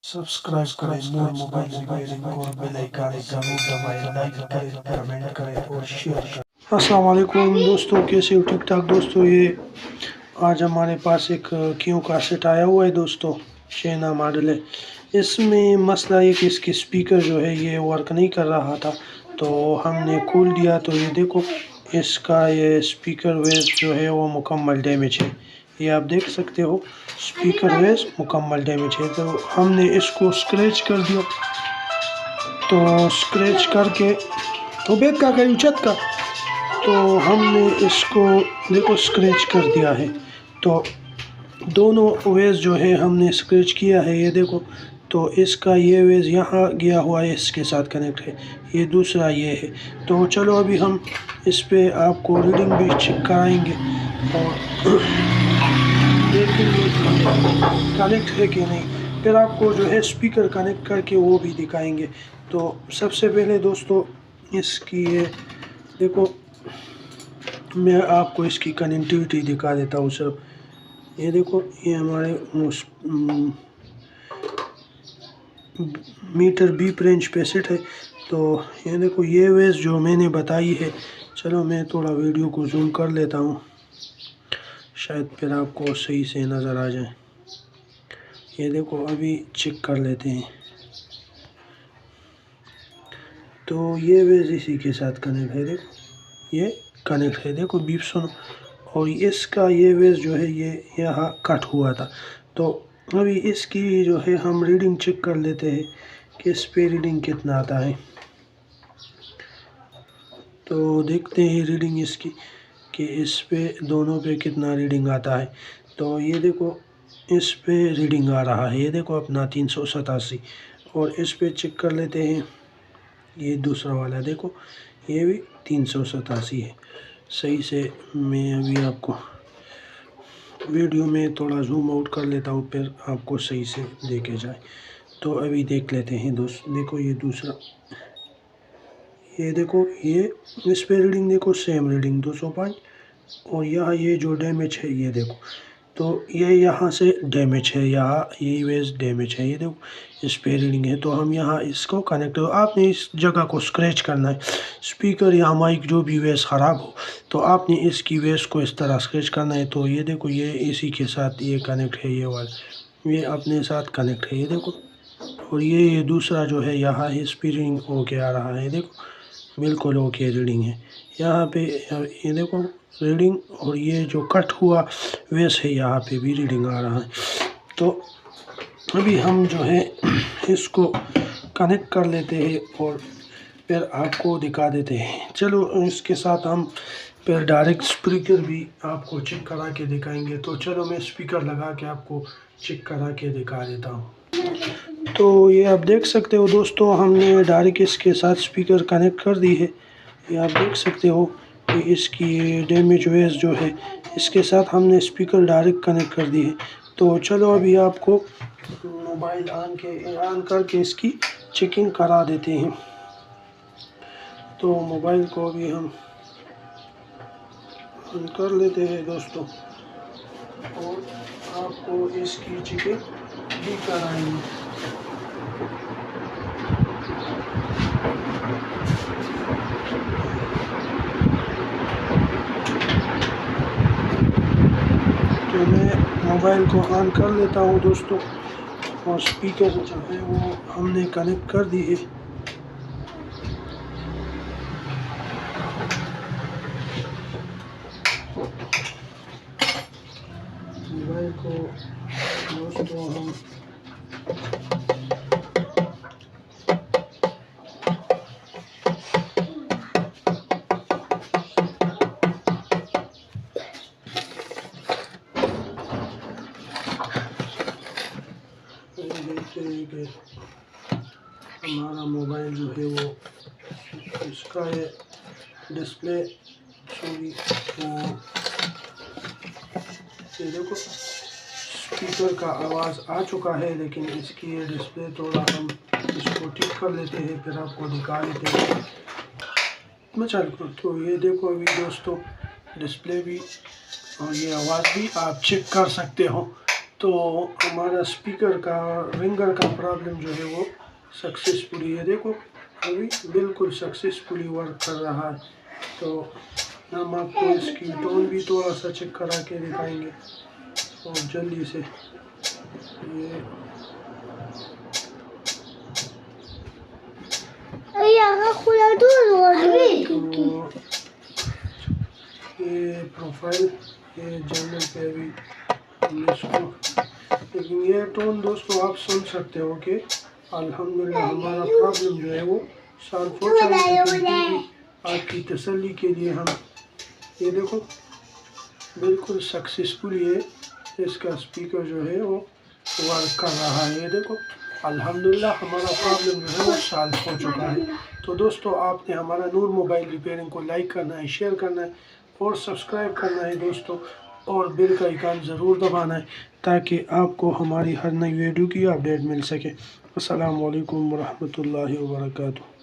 Subscribe करें नूर mobile repairing और bell icon जरूर दबाएं, लाइक करें, कमेंट करें और शेयर करें। अस्सलाम वालेकुम दोस्तों, कैसे हो? ठीक ठाक दोस्तों। ये आज हमारे पास एक क्यू का सेट आया हुआ है दोस्तों, चाइना मॉडल है। इसमें मसला ये कि इसकी स्पीकर जो है ये वर्क नहीं कर रहा था, तो हमने खोल दिया तो ये देखो इसका ये स्पीकर वेस जो है वो मुकम्मल डैमेज है। ये आप देख सकते हो स्पीकर वेस मुकम्मल डैमेज है। तो हमने इसको स्क्रैच कर दिया, तो स्क्रैच करके उबैद का कहीं उचत का, तो हमने इसको देखो स्क्रैच कर दिया है। तो दोनों वेज जो है हमने स्क्रैच किया है, ये देखो। तो इसका ये वेज यहाँ गया हुआ है, इसके साथ कनेक्ट है, ये दूसरा ये है। तो चलो अभी हम इस पे आपको रीडिंग भी चेक कराएंगे और देखेंगे कनेक्ट है कि नहीं। फिर आपको जो है स्पीकर कनेक्ट करके वो भी दिखाएंगे। तो सबसे पहले दोस्तों इसकी ये देखो, मैं आपको इसकी कनेक्टिविटी दिखा देता हूँ सब। ये देखो ये हमारे मीटर बीप रेंज पे सेट है। तो ये देखो ये वेज जो मैंने बताई है, चलो मैं थोड़ा वीडियो को जूम कर लेता हूँ, शायद फिर आपको सही से नज़र आ जाए। ये देखो अभी चेक कर लेते हैं। तो ये वेज इसी के साथ कनेक्ट है, देखो ये कनेक्ट है, देखो बीप सुनो। और इसका ये वेज जो है ये यहाँ कट हुआ था। तो अभी इसकी जो है हम रीडिंग चेक कर लेते हैं कि इस पे रीडिंग कितना आता है। तो देखते हैं रीडिंग इसकी कि इस पे दोनों पे कितना रीडिंग आता है। तो ये देखो इस पे रीडिंग आ रहा है, ये देखो अपना 387। और इस पे चेक कर लेते हैं, ये दूसरा वाला देखो ये भी 387 है। सही से मैं अभी आपको वीडियो में थोड़ा जूम आउट कर लेता हूँ, फिर आपको सही से देखे जाए। तो अभी देख लेते हैं दोस्त, देखो ये दूसरा, ये देखो ये इस पे रीडिंग देखो सेम रीडिंग 205। और यहाँ ये जो डैमेज है ये देखो, तो ये यहाँ से डैमेज है, यहाँ ये वेज डैमेज है, ये देखो इस पे रीडिंग है। तो हम यहाँ इसको कनेक्ट, आपने इस जगह को स्क्रैच करना है, स्पीकर या माइक जो भी वेस ख़राब हो तो आपने इसकी वेस को इस तरह स्क्रैच करना है। तो ये देखो ये इसी के साथ ये कनेक्ट है, ये वाला ये अपने साथ कनेक्ट है, ये देखो। और ये दूसरा जो है यहाँ इस पे रीडिंग ओके आ रहा है, देखो बिल्कुल ओके रीडिंग है यहाँ पे, ये देखो रीडिंग। और ये जो कट हुआ वेस है यहाँ पे भी रीडिंग आ रहा है। तो अभी हम जो है इसको कनेक्ट कर लेते हैं और फिर आपको दिखा देते हैं। चलो इसके साथ हम फिर डायरेक्ट स्पीकर भी आपको चेक करा के दिखाएंगे। तो चलो मैं स्पीकर लगा के आपको चेक करा के दिखा देता हूँ। तो ये आप देख सकते हो दोस्तों, हमने डायरेक्ट इसके साथ स्पीकर कनेक्ट कर दी है। ये आप देख सकते हो कि इसकी डैमेज वेस जो है इसके साथ हमने स्पीकर डायरेक्ट कनेक्ट कर दी है। तो चलो अभी आपको मोबाइल ऑन करके इसकी चेकिंग करा देते हैं। तो मोबाइल को भी हम ऑन कर लेते हैं दोस्तों और आपको इसकी चेकिंग भी कराएंगे। तो मैं मोबाइल को ऑन कर लेता हूँ दोस्तों और स्पीकर जो है वो हमने कनेक्ट कर दी है। मोबाइल को दोस्तों हम देखते हैं कि हमारा मोबाइल जो है वो इसका ये डिस्प्ले सॉरी ये देखो स्पीकर का आवाज़ आ चुका है, लेकिन इसकी ये डिस्प्ले थोड़ा हम इसको ठीक कर लेते हैं, फिर आपको दिखा देते हैं। तो ये देखो अभी दोस्तों डिस्प्ले भी और ये आवाज़ भी आप चेक कर सकते हो। तो हमारा स्पीकर का रिंगर का प्रॉब्लम जो है वो सक्सेसफुली है, देखो अभी बिल्कुल सक्सेसफुली वर्क कर रहा है। तो हम आपको इसकी टोन भी थोड़ा सा चेक करा के दिखाएंगे और जल्दी से। ये ये प्रोफाइल, ये जनरल पे अभी हमने इसको, लेकिन ये टोन दोस्तों आप सुन सकते हो कि अल्हम्दुलिल्लाह हमारा प्रॉब्लम जो है वो सॉल्व हो चुका है। आपकी तसल्ली के लिए हम ये देखो बिल्कुल सक्सेसफुली है, इसका स्पीकर जो है वो वर्क कर रहा है। ये देखो अल्हम्दुलिल्लाह हमारा प्रॉब्लम जो है वो सॉल्व हो चुका है। तो दोस्तों आपने हमारा नूर मोबाइल रिपेयरिंग को लाइक करना है, शेयर करना है और सब्सक्राइब करना है दोस्तों, और बेल का आइकन ज़रूर दबाना है ताकि आपको हमारी हर नई वीडियो की अपडेट मिल सके। अस्सलाम वालेकुम वरहमतुल्लाहि वबरकातुहू।